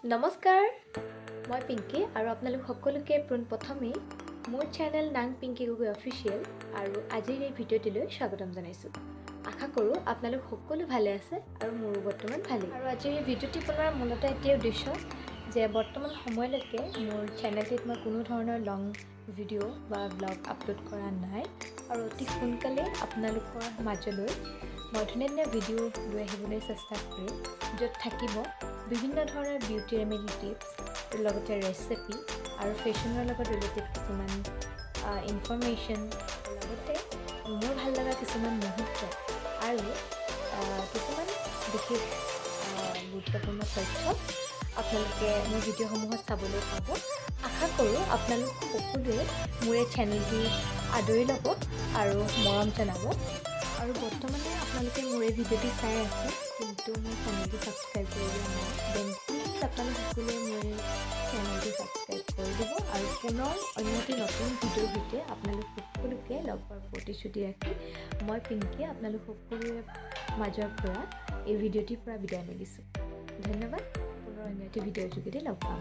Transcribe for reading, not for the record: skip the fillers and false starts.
নমস্কাৰ, মই পিংকি আৰু আপোনালোক সকলোকে পোনপ্ৰথমেই মোৰ চেনেল নাং পিংকি গগৈ অফিচিয়েল আৰু আজিৰ এই ভিডিঅ'টিলৈ স্বাগতম জনাইছোঁ। আশা কৰোঁ আপোনালোক সকলো ভালে আছে আৰু মোৰো বৰ্তমান ভালেই। আৰু আজিৰ এই ভিডিঅ'টি বনোৱাৰ মূলতে এটাই উদ্দেশ্য যে বৰ্তমান সময়লৈকে মোৰ চেনেলটিত মই কোনো ধৰণৰ লং ভিডিঅ' বা ব্লগ আপলোড কৰা নাই আৰু অতি সোনকালে আপোনালোকৰ মাজলৈ মই ধুনীয়া ভিডিঅ' লৈ আহিবলৈ চেষ্টা কৰিম, য'ত থাকিব বিভিন্ন ধৰণৰ বিউটি ৰেমেডি টিপছ, লগতে ৰেচিপি আৰু ফেশ্বনৰ লগত ৰিলেটেড কিছুমান ইনফৰমেশ্যন, লগতে মোৰ ভাল লগা কিছুমান মুহূৰ্ত আৰু কিছুমান বিশেষ গুৰুত্বপূৰ্ণ তথ্য আপোনালোকে মোৰ ভিডিঅ'সমূহত চাবলৈ পাব। আশা কৰোঁ আপোনালোক সকলোৱে মোৰ এই চেনেলটি আদৰি ল'ব আৰু মৰম জনাব। আৰু বৰ্তমানে আপোনালোকে মোৰ এই ভিডিঅ'টি চাই আছে কিন্তু মোৰ চেনেলটি ছাবস্ক্ৰাইব কৰি দিয়া নাই, দেন প্লিজ আপোনালোক সকলোৱে মোৰ এই চেনেলটি ছাবস্ক্ৰাইব কৰি দিব আৰু পুনৰ অন্য এটি নতুন ভিডিঅ'ৰ সৈতে আপোনালোক সকলোকে লগ পোৱাৰ প্ৰতিশ্ৰুতি ৰাখি মই পিংকিয়ে আপোনালোক সকলোৰে মাজৰ পৰা এই ভিডিঅ'টিৰ পৰা বিদায় মাগিছোঁ। ধন্যবাদ। পুনৰ অন্য এটি ভিডিঅ'ৰ যোগেদি লগ পাম।